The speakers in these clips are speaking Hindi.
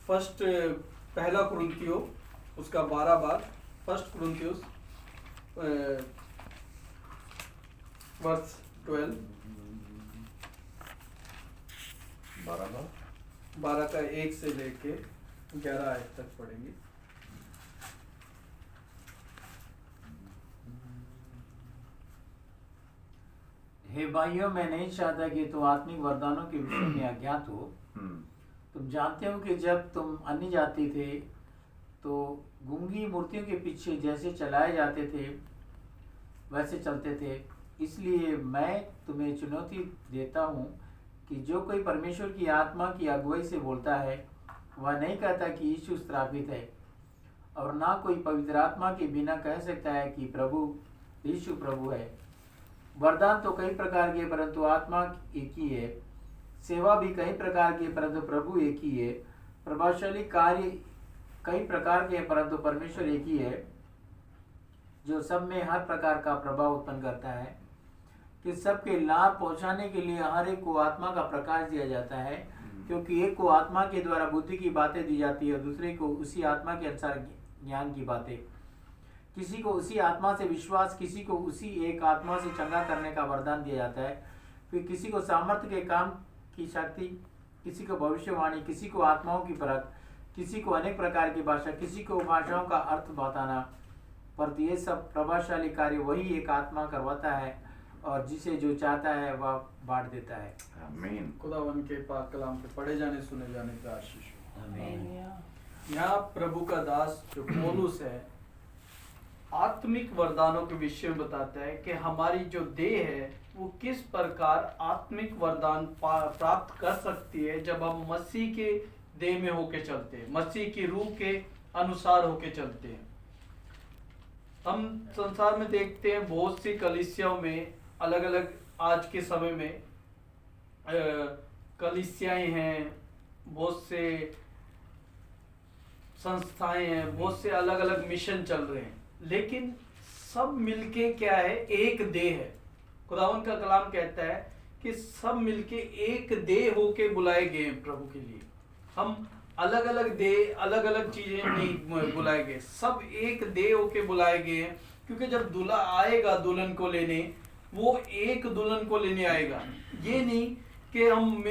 फर्स्ट पहला कुरिन्थियो उसका 12 भाग, फर्स्ट कुरिन्थियोस वर्स 12, 12 का 1 से लेके 11 आयत तक पढ़ेंगे। हे भाइयों, मैं नहीं चाहता कि तुम आत्मिक वरदानों के विषय में अज्ञात हो। तुम जानते हो कि जब तुम अन्य जाति थे तो गूंगी मूर्तियों के पीछे जैसे चलाए जाते थे वैसे चलते थे। इसलिए मैं तुम्हें चुनौती देता हूँ कि जो कोई परमेश्वर की आत्मा की अगुवाई से बोलता है वह नहीं कहता कि यीशु श्रापित है, और ना कोई पवित्र आत्मा के बिना कह सकता है कि प्रभु यीशु प्रभु है। वरदान तो कई प्रकार के परंतु आत्मा एक ही है। सेवा भी कई प्रकार के परंतु प्रभु एक ही है। प्रभावशाली कार्य कई प्रकार के परंतु परमेश्वर एक ही है, जो सब में हर प्रकार का प्रभाव उत्पन्न करता है। कि सबके लाभ पहुंचाने के लिए हर एक को आत्मा का प्रकाश दिया जाता है, क्योंकि एक को आत्मा के द्वारा बुद्धि की बातें दी जाती है और दूसरे को उसी आत्मा के अनुसार ज्ञान की बातें। किसी को उसी आत्मा से विश्वास, किसी को उसी एक आत्मा से चंगा करने का वरदान दिया जाता है। फिर किसी को सामर्थ्य के काम की शक्ति, किसी को भविष्यवाणी, किसी को आत्माओं की परख, किसी को अनेक प्रकार की भाषा, किसी को भाषाओं का अर्थ बताना। परंतु ये सब प्रभावशाली कार्य वही एक आत्मा करवाता है, और जिसे जो चाहता है वह बांट देता है। आमीन। खुदावन के पाक कलाम के पढ़े जाने सुने जाने का आशीष हो। आमीन। यहाँ प्रभु का दास जो पौलुस है आत्मिक वरदानों के विषय में बताता है कि हमारी जो देह है वो किस प्रकार आत्मिक वरदान प्राप्त कर सकती है जब हम मसीह के देह में होके चलते हैं, मसीह की रूह के अनुसार होके चलते हैं। हम संसार में देखते हैं बहुत सी कलीसियाओं में अलग अलग आज के समय में कलीसियाएं हैं, बहुत से संस्थाएं हैं, बहुत से अलग अलग मिशन चल रहे हैं, लेकिन सब मिलके क्या है, एक देह है। खुदावन का कलाम कहता है कि सब मिलके एक देह होके बुलाए गए हैं प्रभु के लिए। हम अलग अलग देह, अलग अलग चीजें नहीं बुलाए गए, सब एक देह होके बुलाए गए हैं। क्योंकि जब दूल्हा आएगा दुल्हन को लेने, वो एक दुल्हन को लेने आएगा। ये नहीं कि हम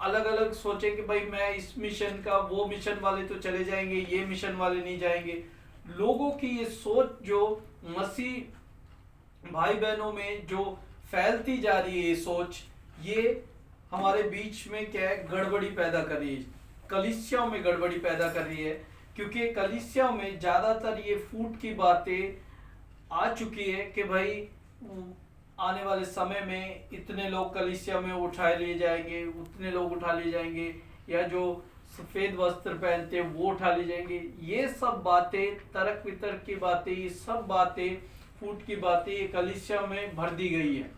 अलग अलग सोचे कि भाई मैं इस मिशन का, वो मिशन वाले तो चले जाएंगे, ये मिशन वाले नहीं जाएंगे। लोगों की ये सोच जो मसीह भाई बहनों में जो फैलती जा रही है, ये सोच, ये हमारे बीच में क्या है, गड़बड़ी पैदा कर रही है, कलीसियाओं में गड़बड़ी पैदा कर रही है। क्योंकि कलीसियाओं में ज्यादातर ये फूट की बातें आ चुकी है कि भाई आने वाले समय में इतने लोग कलीसिया में उठाए लिए जाएंगे, उतने लोग उठा लिए जाएंगे, या जो सफेद वस्त्र पहनते हैं वो उठा लिए जाएंगे। ये सब बातें, तर्क वितर्क की बातें, ये सब बातें, फूट की बातें ये कलीसिया में भर दी गई है।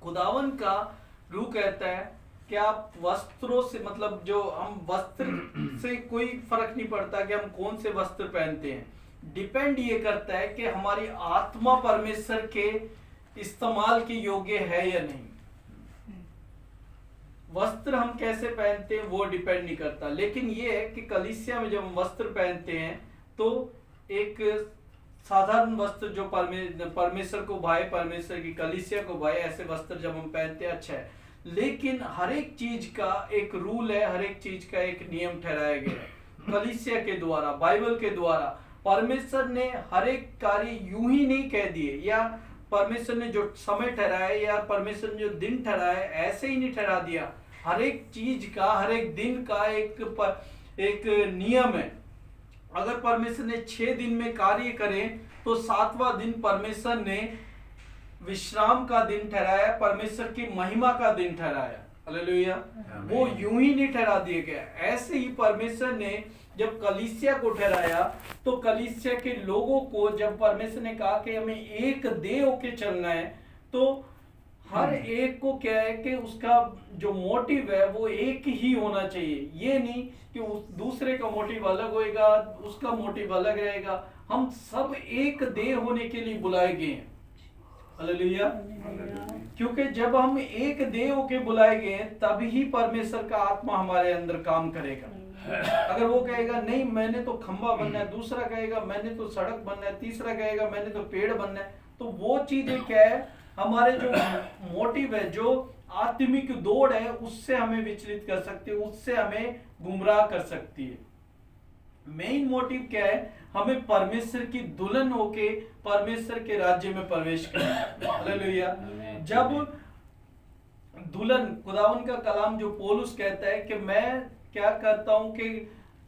खुदावन का रूह कहता है कि आप वस्त्रों से, मतलब जो हम वस्त्र से कोई फर्क नहीं पड़ता कि हम कौन से वस्त्र पहनते हैं। डिपेंड ये करता है कि हमारी आत्मा परमेश्वर के इस्तेमाल के योग्य है या नहीं। वस्त्र हम कैसे पहनते हैं वो डिपेंड नहीं करता, लेकिन ये है कि कलीसिया में जब हम वस्त्र पहनते हैं तो एक साधारण वस्त्र जो परमेश्वर को भाए, परमेश्वर की कलीसिया को भाए, ऐसे वस्त्र जब हम पहनते हैं अच्छा है। लेकिन हर एक चीज का एक रूल है, हर एक चीज का एक नियम ठहराया गया है कलीसिया के द्वारा, बाइबल के द्वारा। परमेश्वर ने हर एक कार्य यूं ही नहीं कह दिए, या परमेश्वर ने जो समय ठहराया या परमेश्वर ने जो दिन ठहराया ऐसे ही नहीं ठहरा दिया। हर एक चीज का, हर एक दिन का एक नियम है। अगर परमेश्वर ने 6 दिन में कार्य करे तो 7वां दिन परमेश्वर ने विश्राम का दिन ठहराया, परमेश्वर की महिमा का दिन ठहराया। हालेलुया। वो यूं ही नहीं ठहरा दिया गया। ऐसे ही परमेश्वर ने जब कलीसिया को ठहराया तो कलीसिया के लोगों को जब परमेश्वर ने कहा कि हमें एक देह होके चलना है, तो हर एक को क्या है कि उसका जो मोटिव है वो एक ही होना चाहिए। ये नहीं कि उस दूसरे का मोटिव अलग होएगा, उसका मोटिव अलग रहेगा। हम सब एक देह होने के लिए बुलाए गए हैं। हालेलुया। क्योंकि जब हम एक देह होके बुलाए गए हैं तभी परमेश्वर का आत्मा हमारे अंदर काम करेगा। अगर वो कहेगा नहीं मैंने तो खंबा बनना है, दूसरा कहेगा मैंने तो सड़क बनना है, तीसरा कहेगा मैंने तो पेड़ बनना है, तो वो चीजें क्या है, हमारे जो मोटिव है, जो आत्मिक दौड़ है, उससे हमें विचलित कर सकती है, उससे हमें गुमराह कर सकती है। मेन मोटिव क्या है, हमें परमेश्वर की दुल्हन होके परमेश्वर के राज्य में प्रवेश करना है। हालेलुया। जब दुल्हन, खुदावन का कलाम जो पौलुस कहता है कि मैं क्या करता हूं कि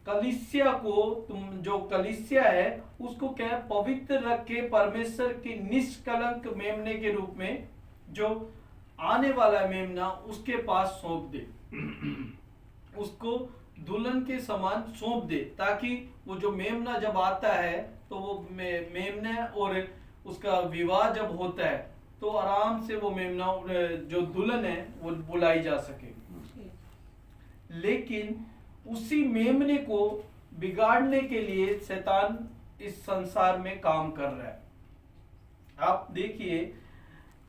कलीसिया को, तुम जो कलीसिया है उसको क्या है, पवित्र रख के परमेश्वर की निष्कलंक मेमने के रूप में, जो आने वाला मेमना, उसके पास सौंप दे, उसको दुल्हन के समान सौंप दे, ताकि वो जो मेमना जब आता है तो वो मेमने और उसका विवाह जब होता है तो आराम से वो मेमना, जो दुल्हन है वो बुलाई जा सके। लेकिन उसी मेमने को बिगाड़ने के लिए शैतान इस संसार में काम कर रहा है। आप देखिए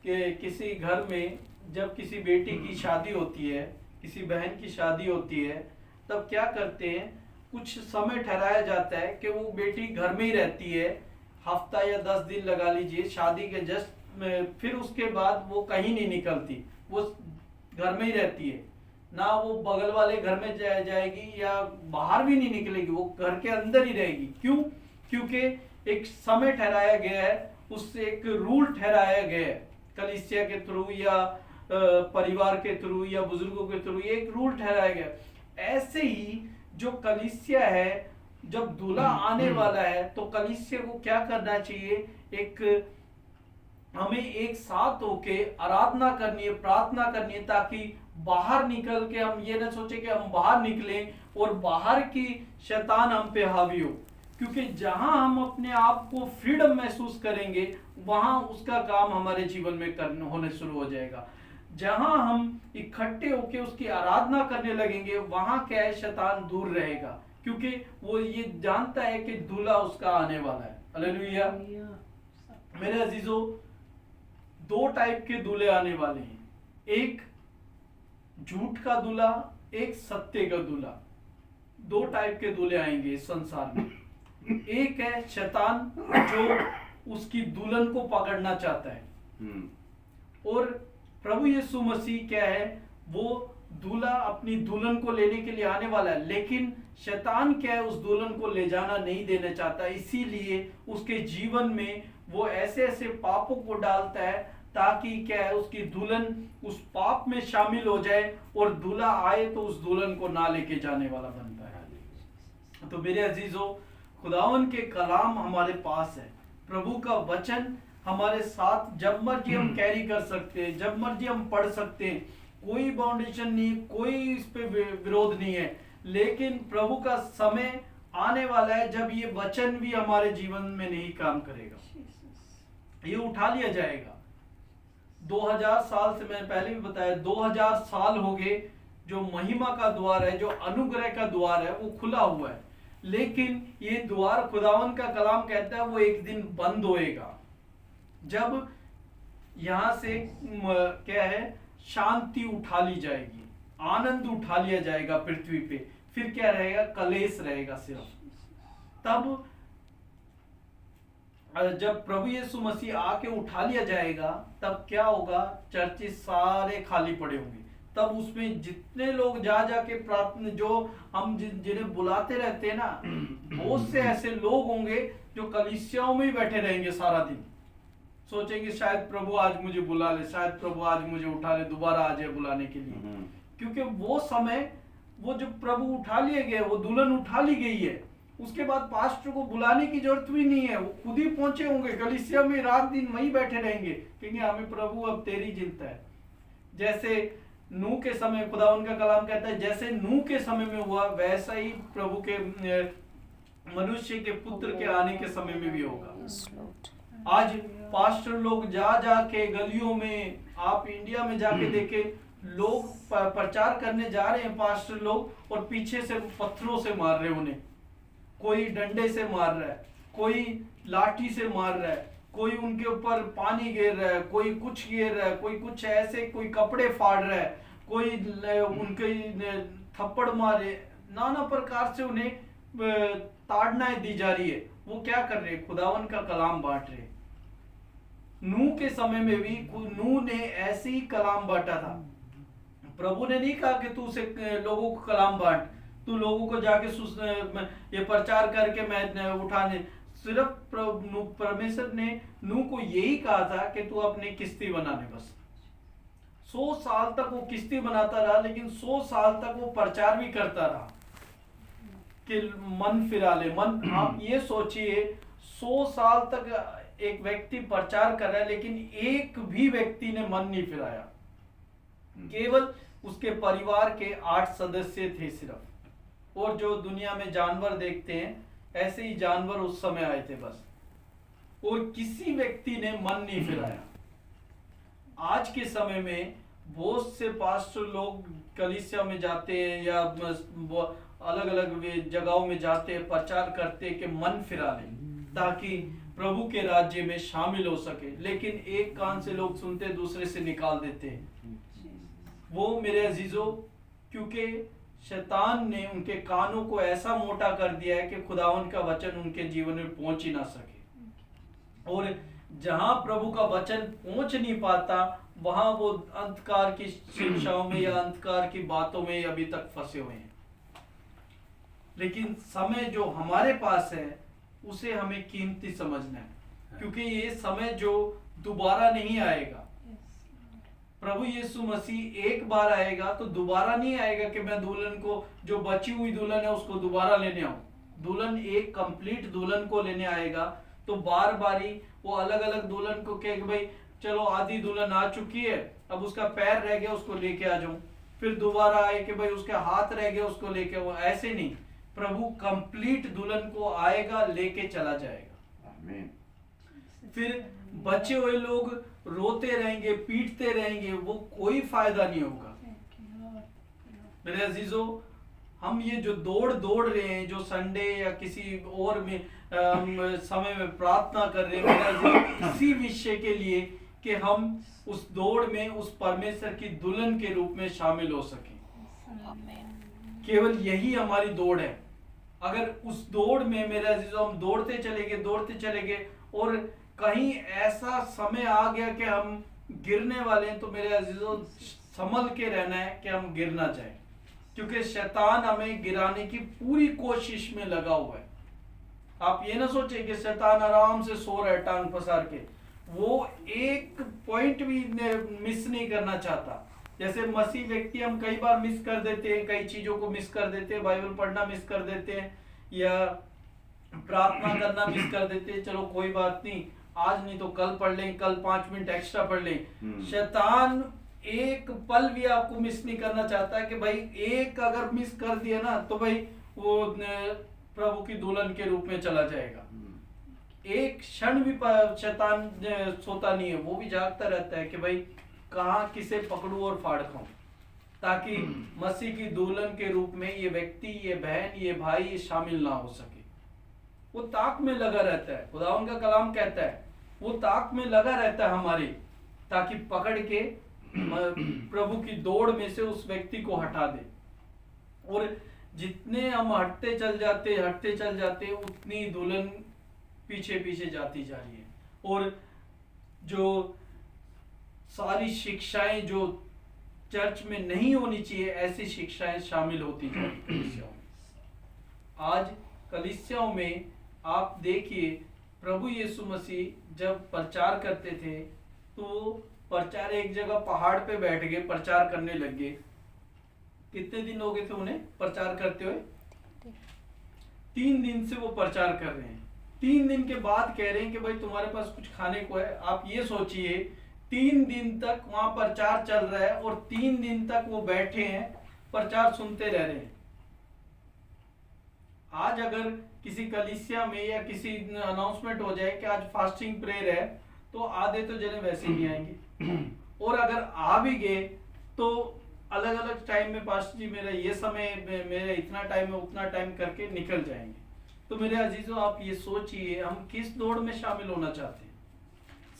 कि किसी घर में जब किसी बेटी की शादी होती है, किसी बहन की शादी होती है, तब क्या करते हैं, कुछ समय ठहराया जाता है कि वो बेटी घर में ही रहती है, हफ्ता या 10 दिन लगा लीजिए, शादी के जस्ट फिर उसके बाद वो कहीं नहीं निकलती, वो घर में ही रहती है, ना वो बगल वाले घर में जाएगी या बाहर भी नहीं निकलेगी, वो घर के अंदर ही रहेगी। क्यों? क्योंकि एक समय ठहराया गया है, उससे एक रूल ठहराया गया है, कलीसिया के थ्रू या परिवार के थ्रू या बुजुर्गों के थ्रू, ये एक रूल ठहराया गया। ऐसे ही जो कलीसिया है, जब दूल्हा आने वाला है तो कलीसिया को क्या करना चाहिए, एक हमें एक साथ होके आराधना करनी है, प्रार्थना करनी है, ताकि बाहर निकल के हम ये ना सोचे कि हम बाहर निकलें और बाहर की शैतान हम पे हावी हो। क्योंकि जहां हम अपने आप को फ्रीडम महसूस करेंगे, वहां उसका काम हमारे जीवन में होने शुरू हो जाएगा। जहां हम इकट्ठे होके उसकी आराधना करने लगेंगे, वहां क्या है, शैतान दूर रहेगा, क्योंकि वो ये जानता है कि दूल्हा उसका आने वाला है। हालेलुया। मेरे अजीजों, 2 टाइप के दूल्हे आने वाले हैं, एक झूठ का दूल्हा, एक सत्य का दूल्हा। 2 टाइप के दूल्हे आएंगे इस संसार में। एक है शैतान, जो उसकी दुल्हन को पकड़ना चाहता है, और प्रभु यीशु मसीह क्या है, वो दूल्हा अपनी दुल्हन को लेने के लिए आने वाला है, लेकिन शैतान क्या है, उस दुल्हन को ले जाना नहीं देना चाहता। इसीलिए उसके जीवन में वो ऐसे ऐसे पापों को डालता है, ताकि क्या है, उसकी दुल्हन उस पाप में शामिल हो जाए और दूल्हा आए तो उस दुल्हन को ना लेके जाने वाला बनता है। तो मेरे अजीजों, खुदावन के कलाम हमारे पास है, प्रभु का वचन हमारे साथ जब मर्जी हम कैरी कर सकते हैं, जब मर्जी हम पढ़ सकते हैं, कोई बाउंडेशन नहीं, कोई इस पे विरोध नहीं है। लेकिन प्रभु का समय आने वाला है जब ये वचन भी हमारे जीवन में नहीं काम करेगा, ये उठा लिया जाएगा। 2000 साल से, मैंने पहले भी बताया, 2000 साल हो गए, जो महिमा का द्वार है, जो अनुग्रह का द्वार है, वो खुला हुआ है, लेकिन ये द्वार, खुदावन का कलाम कहता है, वो एक दिन बंद होएगा, जब यहां से क्या है, शांति उठा ली जाएगी, आनंद उठा लिया जाएगा पृथ्वी पे। फिर क्या रहेगा, कलेश रहेगा सिर्फ। तब जब प्रभु यीशु मसीह आके उठा लिया जाएगा, तब क्या होगा, चर्चेस सारे खाली पड़े होंगे। तब उसमें जितने लोग जा जाके प्रार्थना, जो हम जिन्हें बुलाते रहते हैं ना, बहुत से ऐसे लोग होंगे जो कलीसियाओं में ही बैठे रहेंगे सारा दिन, सोचेंगे शायद प्रभु आज मुझे बुला ले, शायद प्रभु आज मुझे उठा ले, दोबारा आ जाए बुलाने के लिए। क्योंकि वो समय, वो जो प्रभु उठा लिए गए, वो दुल्हन उठा ली गई है, उसके बाद पास्टर को बुलाने की जरूरत भी नहीं है, वो खुद ही पहुंचे होंगे कलीसिया में, रात दिन वहीं बैठे रहेंगे, क्योंकि हमें प्रभु अब तेरी चिंता है। जैसे नूह के समय, खुदा उनका कलाम कहता है, जैसे नूह के समय में हुआ, वैसा ही प्रभु के, मनुष्य के पुत्र के आने के समय में भी होगा। आज पास्टर लोग जा जाके गलियों में, आप इंडिया में जाके देखें, लोग प्रचार करने जा रहे हैं पास्टर लोग, और पीछे से पत्थरों से मार रहे हैं उन्हें, कोई डंडे से मार रहा है, कोई लाठी से मार रहा है, कोई उनके ऊपर पानी गिर रहा है, कोई कुछ गिर रहा है, कोई कुछ ऐसे, कोई कपड़े फाड़ रहा है, कोई उनके थप्पड़ मारे, नाना प्रकार से उन्हें ताड़नाएं दी जा रही है। वो क्या कर रहे हैं? खुदावन का कलाम बांट रहे। नूह के समय में भी नूह ने ऐसे ही कलाम बांटा था। प्रभु ने नहीं कहा कि तू उसे लोगों को कलाम बांट, तू लोगों को जाके ये प्रचार करके मैं उठाने। सिर्फ परमेश्वर ने नूह को यही कहा था कि तू अपनी किश्ती बना ले बस। 100 साल तक वो किश्ती बनाता रहा, लेकिन 100 साल तक वो प्रचार भी करता रहा कि मन फिरा ले मन। आप ये सोचिए, 100 साल तक एक व्यक्ति प्रचार कर रहा है, लेकिन एक भी व्यक्ति ने मन नहीं फिराया। केवल उसके परिवार के 8 सदस्य थे सिर्फ, और जो दुनिया में जानवर देखते हैं ऐसे ही जानवर उस समय आए थे बस, और किसी व्यक्ति ने मन नहीं फिराया। आज के समय में बहुत से पास्टर लोग कलीसिया में जाते हैं या अलग अलग जगहों में जाते हैं, प्रचार करते हैं कि मन फिरा लें ताकि प्रभु के राज्य में शामिल हो सके, लेकिन एक कान से लोग सुनते दूसरे से निकाल देते हैं। वो मेरे अजीजों, क्योंकि शैतान ने उनके कानों को ऐसा मोटा कर दिया है कि खुदावन का वचन उनके जीवन में पहुंच ही ना सके, और जहां प्रभु का वचन पहुंच नहीं पाता वहां वो अंधकार की शिक्षाओं में या अंधकार की बातों में अभी तक फंसे हुए हैं। लेकिन समय जो हमारे पास है उसे हमें कीमती समझना है, क्योंकि ये समय जो दोबारा नहीं आएगा। प्रभु यीशु मसीह एक बार आएगा तो दोबारा नहीं आएगा कि मैं दुल्हन को, जो बची हुई दुल्हन है उसको दोबारा लेने आऊं। दुल्हन एक कंप्लीट दुल्हन को लेने आएगा, तो बार बारी वो अलग अलग दुल्हन को कहे भाई चलो आधी दुल्हन आ चुकी है, अब उसका पैर रह गया उसको लेके आ जाऊं, फिर दोबारा आए कि भाई उसके हाथ रह गया उसको लेके आओ। ऐसे नहीं, प्रभु कंप्लीट दुल्हन को आएगा, लेके चला जाएगा। आमीन। फिर बचे हुए लोग रोते रहेंगे, पीटते रहेंगे, वो कोई फायदा नहीं होगा। मेरे अजीजों, हम ये जो दौड़ रहे हैं, जो संडे या किसी और में समय में प्रार्थना कर रहे हैं, मेरे अजीजों, इसी विषय के लिए कि हम उस दौड़ में उस परमेश्वर की दुल्हन के रूप में शामिल हो सकें। केवल यही हमारी दौड़ है। अगर उस दौड़ में मेरे अजीजों हम दौड़ते चले गए और कहीं ऐसा समय आ गया कि हम गिरने वाले हैं, तो मेरे अजीजों संभल के रहना है कि हम गिर ना जाए, क्योंकि शैतान हमें गिराने की पूरी कोशिश में लगा हुआ है। आप ये ना सोचे कि शैतान आराम से सो रहा है टांग पसार के, वो एक पॉइंट भी मिस नहीं करना चाहता। जैसे मसीह व्यक्ति हम कई बार मिस कर देते हैं, कई चीजों को मिस कर देते हैं, बाइबल पढ़ना मिस कर देते हैं या प्रार्थना करना मिस कर देते हैं। चलो कोई बात नहीं, आज नहीं तो कल पढ़ लें, कल 5 मिनट एक्स्ट्रा पढ़ लें। शैतान एक पल भी आपको मिस नहीं करना चाहता कि भाई एक अगर मिस कर दिया ना तो भाई वो प्रभु की दुल्हन के रूप में चला जाएगा। एक क्षण भी शैतान सोता नहीं है, वो भी जागता रहता है कि भाई कहाँ किसे पकड़ूं और फाड़ खाऊं, ताकि मसीह की दुल्हन के रूप में ये व्यक्ति, ये बहन, ये भाई ये शामिल ना हो सके। वो ताक में लगा रहता है। खुदावन का कलाम कहता है वो ताक में लगा रहता है हमारे, ताकि पकड़ के प्रभु की दौड़ में से उस व्यक्ति को हटा दे। और जितने हम हटते चल जाते उतनी दुल्हन पीछे पीछे जाती जा रही है, और जो सारी शिक्षाएं जो चर्च में नहीं होनी चाहिए ऐसी शिक्षाएं शामिल होती जा रही कलीसियाओं में। आज कलीसियाओं में आप देखिए, प्रभु यीशु मसीह जब प्रचार करते थे तो प्रचार एक जगह पहाड़ पे बैठ गए, प्रचार करने लग गए। कितने दिन हो गए थे उन्हें प्रचार करते हुए? 3 दिन से वो प्रचार कर रहे हैं। 3 दिन के बाद कह रहे हैं कि भाई तुम्हारे पास कुछ खाने को है। आप ये सोचिए, 3 दिन तक वहां प्रचार चल रहा है और 3 दिन तक वो बैठे हैं, प्रचार सुनते रह रहे हैं। आज अगर किसी कलीसिया में या किसी अनाउंसमेंट हो जाए कि आज फास्टिंग प्रेयर है, तो आधे तो जने वैसे नहीं आएंगे, और अगर आ भी गए तो अलग अलग टाइम में, पास्टर जी मेरा ये समय, मेरा इतना टाइम है, उतना टाइम करके निकल जाएंगे। तो मेरे अजीजों, आप ये सोचिए हम किस दौड़ में शामिल होना चाहते हैं?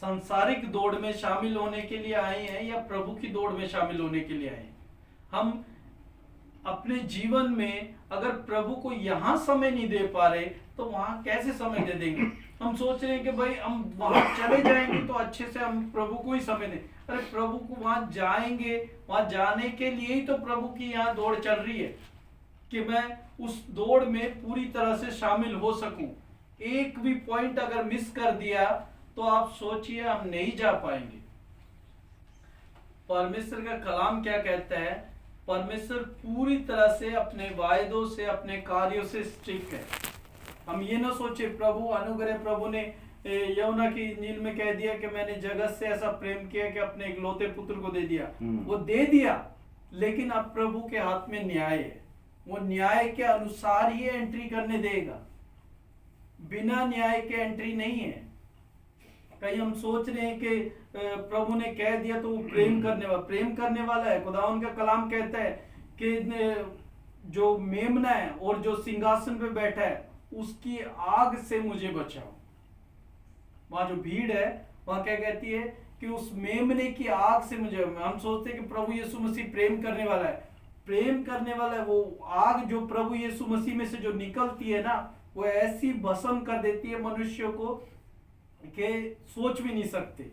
सांसारिक दौड़ में शामिल होने के लिए आए हैं या प्रभु की दौड़ में शामिल होने के लिए आए हैं? हम अपने जीवन में अगर प्रभु को यहाँ समय नहीं दे पा रहे तो वहां कैसे समय दे देंगे? हम सोच रहे हैं कि भाई हम वहां चले जाएंगे तो अच्छे से हम प्रभु को ही समय दें। अरे प्रभु को वहां जाएंगे, वहां जाने के लिए ही तो प्रभु की यहाँ दौड़ चल रही है कि मैं उस दौड़ में पूरी तरह से शामिल हो सकूं। एक भी पॉइंट अगर मिस कर दिया तो आप सोचिए हम नहीं जा पाएंगे। परमेश्वर का कलाम क्या कहता है? परमेश्वर पूरी तरह से अपने वायदों से, अपने कार्यों से स्ट्रिक्ट है। हम ये ना सोचे प्रभु अनुग्रह, प्रभु ने यमुना की नील में कह दिया कि मैंने जगत से ऐसा प्रेम किया कि अपने इकलौते पुत्र को दे दिया। वो दे दिया, लेकिन अब प्रभु के हाथ में न्याय है। वो न्याय के अनुसार ही एंट्री करने देगा, बिना न्याय के एंट्री नहीं है। कहीं हम सोच रहे हैं कि प्रभु ने कह दिया तो वो प्रेम करने वाला है। खुदावन का कलाम कहता है कि जो मेमना है और जो सिंहासन पे बैठा है उसकी आग से मुझे बचाओ। वहां जो भीड़ है वहां क्या कहती है कि उस मेमने की आग से मुझे। हम सोचते हैं कि प्रभु यीशु मसीह प्रेम करने वाला है, प्रेम करने वाला है। वो आग जो प्रभु यीशु मसीह में से जो निकलती है ना, वो ऐसी भस्म कर देती है मनुष्य को कि सोच भी नहीं सकते।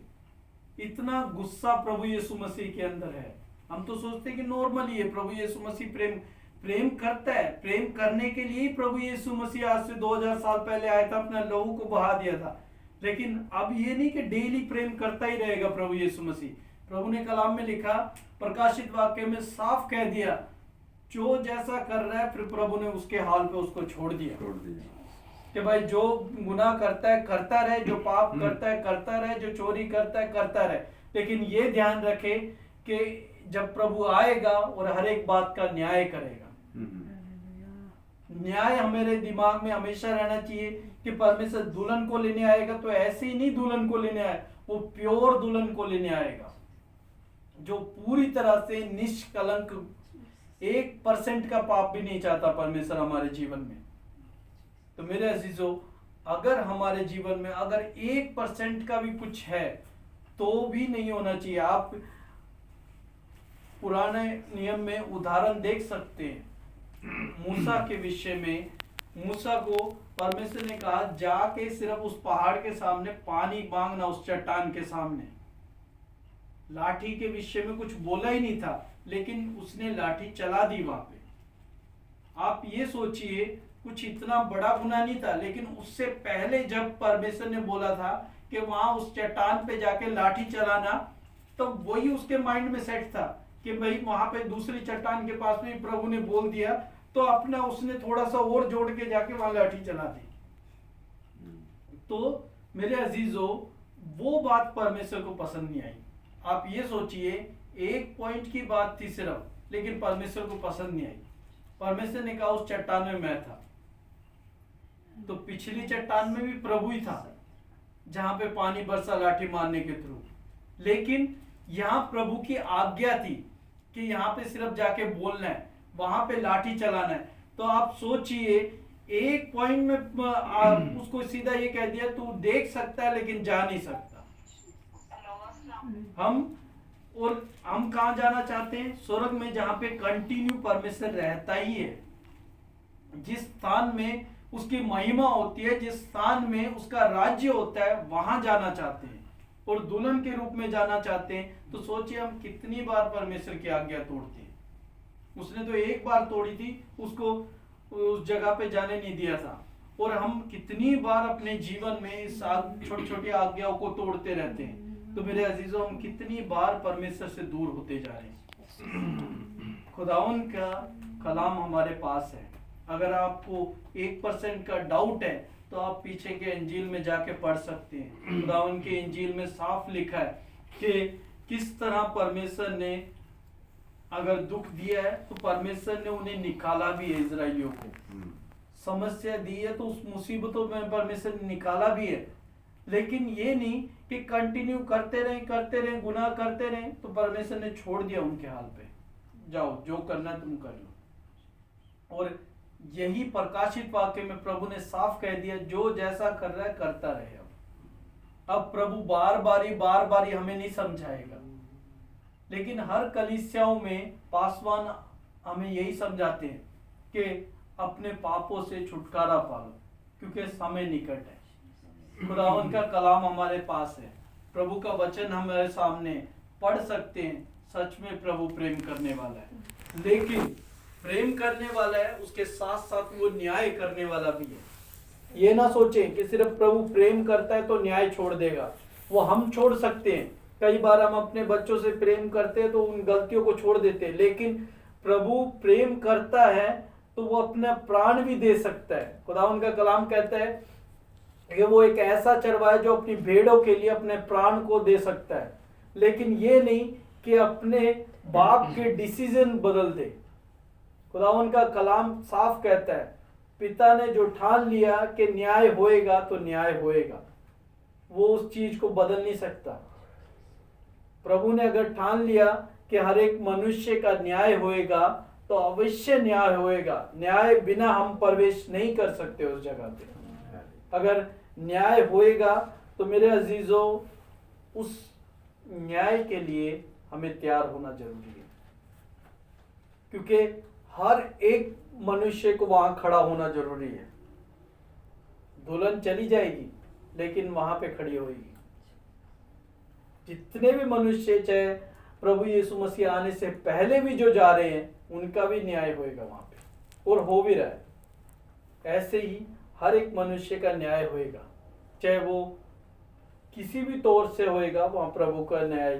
इतना गुस्सा प्रभु यीशु मसीह के अंदर है। हम तो सोचते हैं कि नॉर्मल ही है। प्रभु यीशु मसीह प्रेम करता है। प्रेम करने के लिए प्रभु यीशु मसीह आज से 2000 साल पहले आया था, अपना लहू को बहा दिया था। लेकिन अब ये नहीं कि डेली प्रेम करता ही रहेगा प्रभु यीशु मसीह। प्रभु ने कलाम में लिखा, प्रकाशित वाक्य में साफ कह दिया, जो जैसा कर रहा है फिर प्रभु ने उसके हाल पे उसको छोड़ दिया कि भाई जो गुनाह करता है करता रहे, जो पाप करता है करता रहे, जो चोरी करता है करता रहे। लेकिन ये ध्यान रखे कि जब प्रभु आएगा और हर एक बात का न्याय करेगा। न्याय हमारे दिमाग में हमेशा रहना चाहिए कि परमेश्वर दुल्हन को लेने आएगा तो ऐसे ही नहीं दुल्हन को लेने आए, वो प्योर दुल्हन को लेने आएगा जो पूरी तरह से निष्कलंक, 1% का पाप भी नहीं चाहता परमेश्वर हमारे जीवन में। तो मेरे अजीजों, अगर हमारे जीवन में अगर 1% का भी कुछ है तो भी नहीं होना चाहिए। आप पुराने नियम में उदाहरण देख सकते हैं मूसा के विषय में। मूसा को परमेश्वर ने कहा जाके सिर्फ उस पहाड़ के सामने पानी मांगना, उस चट्टान के सामने। लाठी के विषय में कुछ बोला ही नहीं था, लेकिन उसने लाठी चला दी वहां पे। आप ये सोचिए, कुछ इतना बड़ा गुनाह नहीं था, लेकिन उससे पहले जब परमेश्वर ने बोला था कि वहां उस चट्टान पे जाके लाठी चलाना, तो वही उसके माइंड में सेट था कि भाई वहां पे दूसरी चट्टान के पास में प्रभु ने बोल दिया, तो अपना उसने थोड़ा सा और जोड़ के जाके वहां लाठी चला दी। तो मेरे अजीजों, वो बात परमेश्वर को पसंद नहीं आई। आप ये सोचिए, 1 पॉइंट की बात थी सिर्फ, लेकिन परमेश्वर को पसंद नहीं आई। परमेश्वर ने कहा उस चट्टान में मैं था। तो पिछली चट्टान में भी प्रभु ही था जहां पे पानी बरसा लाठी मारने के थ्रू, लेकिन यहां प्रभु की आज्ञा थी कि यहां पे सिर्फ जाके बोलना है, वहां पे लाठी चलाना है। तो आप सोचिए, 1 पॉइंट में उसको सीधा ये कह दिया तू देख सकता है लेकिन जा नहीं सकता। हम कहां जाना चाहते हैं? स्वर्ग में, जहां पे कंटिन्यू परमेश्वर रहता ही है। जिस स्थान में उसकी महिमा होती है, जिस स्थान में उसका राज्य होता है, वहां जाना चाहते हैं और दुल्हन के रूप में जाना चाहते हैं। तो सोचिए हम कितनी बार परमेश्वर की आज्ञा तोड़ते हैं। उसने तो 1 बार तोड़ी थी, उसको उस जगह पे जाने नहीं दिया था। और हम कितनी बार अपने जीवन में इस छोटी छोटी आज्ञाओं को तोड़ते रहते हैं। तो मेरे अजीजों, हम कितनी बार परमेश्वर से दूर होते जा रहे हैं। खुदावन का कलाम हमारे पास है। अगर आपको 1% का डाउट है तो आप पीछे के इंजील में जाके पढ़ सकते हैं। खुदावन के इंजील में साफ लिखा है कि किस तरह परमेश्वर ने अगर दुख दिया है तो परमेश्वर ने उन्हें निकाला भी है। इजराइलियों को समस्या दी है तो उस मुसीबतों में परमेश्वर ने निकाला भी है। लेकिन ये नहीं कि कंटिन्यू करते रहे गुनाह करते रहे, तो परमेश्वर ने छोड़ दिया उनके हाल पे, जाओ जो करना तुम कर लो। और यही प्रकाशित वाक्य में प्रभु ने साफ कह दिया, जो जैसा कर रहा है करता रहे। अब प्रभु बार बार हमें नहीं समझाएगा, लेकिन हर कलीसियाओं में पासवान हमें यही समझाते हैं कि अपने पापों से छुटकारा पालो क्योंकि समय निकट है। खुदावंद का कलाम हमारे पास है, प्रभु का वचन हमारे सामने पढ़ सकते हैं। सच में प्रभु प्रेम करने वाला है, लेकिन प्रेम करने वाला है उसके साथ साथ वो न्याय करने वाला भी है। ये ना सोचें कि सिर्फ प्रभु प्रेम करता है तो न्याय छोड़ देगा, वो हम छोड़ सकते हैं। कई बार हम अपने बच्चों से प्रेम करते हैं तो उन गलतियों को छोड़ देते हैं, लेकिन प्रभु प्रेम करता है तो वो अपना प्राण भी दे सकता है। खुदावंद का कलाम कहता है कि वो एक ऐसा चरवाहा है जो अपनी भेड़ों के लिए अपने प्राण को दे सकता है, लेकिन ये नहीं कि अपने बाप के डिसीजन बदल दे। खुदावंद का कलाम साफ कहता है, पिता ने जो ठान लिया कि न्याय होएगा तो न्याय होएगा, वो उस चीज को बदल नहीं सकता। प्रभु ने अगर ठान लिया कि हर एक मनुष्य का न्याय होएगा तो अवश्य न्याय होएगा। न्याय बिना हम प्रवेश नहीं कर सकते उस जगह पे। अगर न्याय होएगा तो मेरे अजीजों, उस न्याय के लिए हमें तैयार होना जरूरी है, क्योंकि हर एक मनुष्य को वहां खड़ा होना जरूरी है। दुल्हन चली जाएगी लेकिन वहां पे खड़ी होगी। जितने भी मनुष्य, चाहे प्रभु यीशु मसीह आने से पहले भी जो जा रहे हैं, उनका भी न्याय होएगा वहां पे, और हो भी रहा है। ऐसे ही हर एक मनुष्य का न्याय होएगा, चाहे वो किसी भी तौर से होएगा, वहां प्रभु का न्याय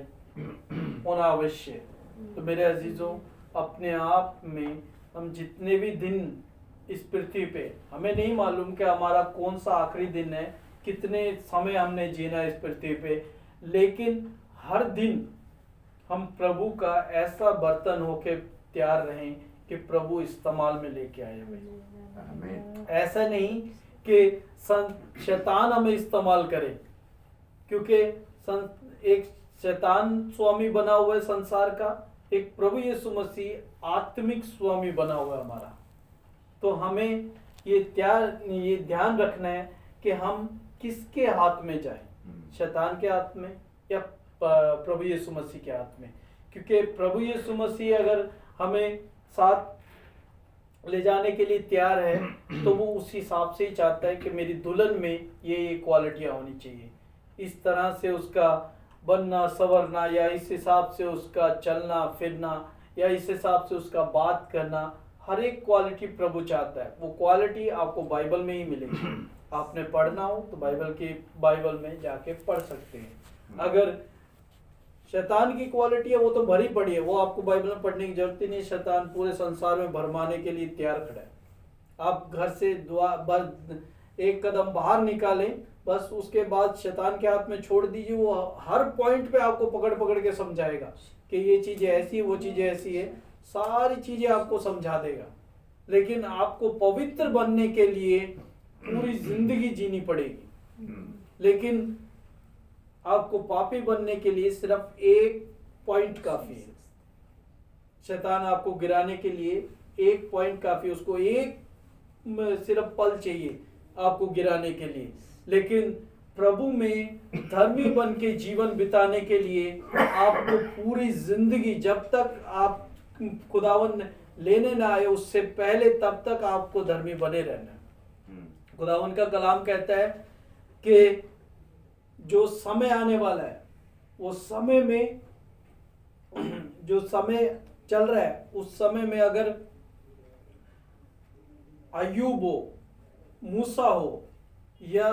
होना अवश्य है। तो मेरे अजीजों, अपने आप में हम जितने भी दिन इस पृथ्वी पे, हमें नहीं मालूम कि हमारा कौन सा आखिरी दिन है, कितने समय हमने जीना है इस पृथ्वी पे, लेकिन हर दिन हम प्रभु का ऐसा बर्तन होके तैयार रहें कि प्रभु इस्तेमाल में लेके आए हमें। ऐसा नहीं कि शैतान हमें इस्तेमाल करे, क्योंकि एक शैतान स्वामी बना हुआ है संसार का, एक प्रभु यीशु मसीह आत्मिक स्वामी बना हुआ है हमारा। तो हमें ये ध्यान रखना है कि हम किसके हाथ में जाएं, शैतान के हाथ में या प्रभु यीशु मसीह के हाथ में। क्योंकि प्रभु यीशु मसीह अगर हमें साथ ले जाने के लिए तैयार है तो वो उस हिसाब से ही चाहता है कि मेरी दुल्हन में ये क्वालिटियां होनी चाहिए, इस तरह से उसका बनना संवरना, या इस हिसाब से उसका चलना फिरना, या इस हिसाब से उसका बात करना, हर एक क्वालिटी प्रभु चाहता है। वो क्वालिटी आपको बाइबल में ही मिलेगी। आपने पढ़ना हो तो बाइबल में जाके पढ़ सकते हैं। अगर शैतान की क्वालिटी है वो तो भरी पड़ी है, वो आपको बाइबल में पढ़ने की जरूरत ही नहीं। शैतान पूरे संसार में भरमाने के लिए तैयार खड़ा है। आप घर से एक कदम बाहर निकालें, बस उसके बाद शैतान के हाथ में छोड़ दीजिए, वो हर पॉइंट पे आपको पकड़ पकड़ के समझाएगा कि ये चीजें ऐसी, वो चीजें ऐसी है, सारी चीजें आपको समझा देगा। लेकिन आपको पवित्र बनने के लिए पूरी जिंदगी जीनी पड़ेगी, लेकिन आपको पापी बनने के लिए सिर्फ एक पॉइंट काफी है। शैतान आपको गिराने के लिए एक पॉइंट काफी, उसको एक सिर्फ पल चाहिए आपको गिराने के लिए। लेकिन प्रभु में धर्मी बन के जीवन बिताने के लिए आपको पूरी जिंदगी, जब तक आप खुदावन लेने ना आए उससे पहले, तब तक आपको धर्मी बने रहना है। खुदावन का कलाम कहता है कि जो समय आने वाला है, वो समय में जो समय चल रहा है, उस समय में अगर अय्यूब हो, मूसा हो या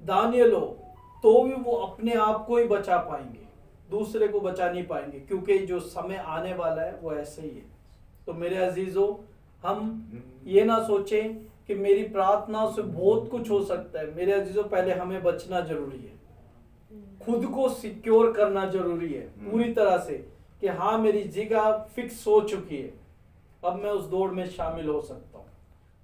दानियल हो, तो भी वो अपने आप को ही बचा पाएंगे, दूसरे को बचा नहीं पाएंगे, क्योंकि जो समय आने वाला है वो ऐसे ही है। तो मेरे अजीजों, हम ये ना सोचें कि मेरी प्रार्थनाओं से बहुत कुछ हो सकता है। मेरे अजीजों, पहले हमें बचना जरूरी है, खुद को सिक्योर करना जरूरी है पूरी तरह से कि हाँ, मेरी जगह फिक्स हो चुकी है, अब मैं उस दौड़ में शामिल हो सकता हूँ।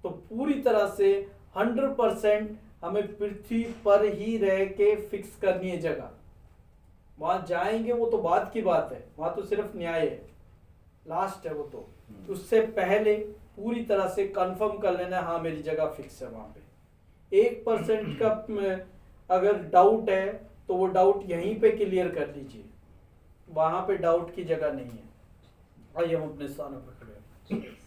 तो पूरी तरह से 100% हमें पृथ्वी पर ही रह के फिक्स करनी है जगह। वहां जाएंगे वो तो बात की बात है, वहां तो सिर्फ न्याय है, लास्ट है वो तो। उससे पहले पूरी तरह से कंफर्म कर लेना, हाँ मेरी जगह फिक्स है वहां पे। 1% का अगर डाउट है तो वो डाउट यहीं पे क्लियर कर लीजिए, वहां पे डाउट की जगह नहीं है। आइए हम अपने स्थानों पर खड़े हैं। है।